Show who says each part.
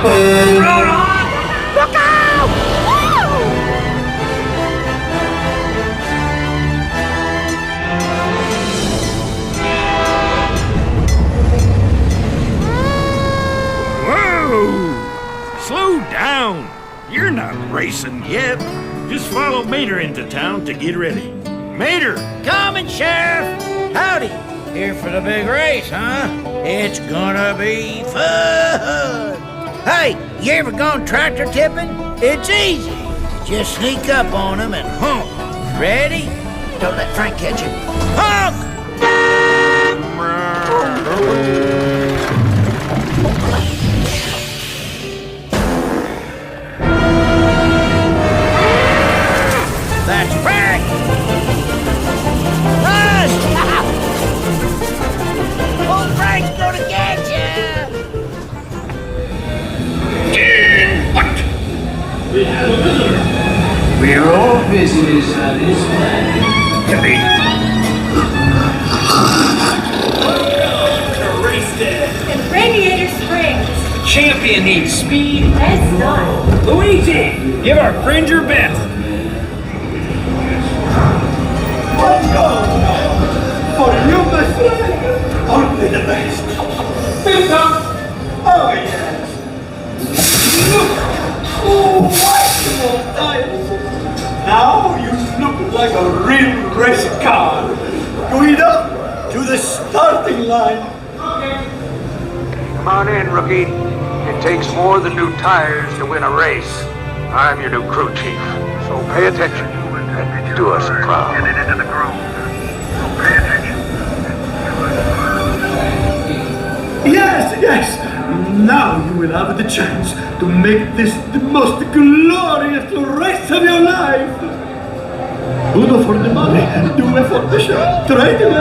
Speaker 1: Roll on! Look out!
Speaker 2: Whoa! Slow down! You're not racing yet. Just follow Mater into town to get ready. Mater!
Speaker 3: Coming, Sheriff! Howdy! Here for the big race, huh? It's gonna be fun! Hey, you ever gone tractor tipping? It's easy. Just sneak up on them and honk. Ready? Don't let Frank catch you. Honk! That's Frank! Run! Old Frank's gonna get you!
Speaker 1: What?
Speaker 4: We're all visitors on this planet.
Speaker 1: To race day.
Speaker 5: And Radiator Springs.
Speaker 1: Champion needs speed.
Speaker 5: That's not.
Speaker 1: Luigi, give our friend your best.
Speaker 6: For you, my friend, only the best. Welcome. Oh, yes. Oh, wonderful tires. Now you look like a real race car. Going up to the starting line.
Speaker 7: Come on in, rookie. It takes more than new tires to win a race. I'm your new crew chief, so pay attention and do us proud.
Speaker 8: Get into the groove. Pay attention.
Speaker 6: Yes, yes. Now you will have the chance to make this the most glorious race of your life. Uno for the money, due for the show. Try to go.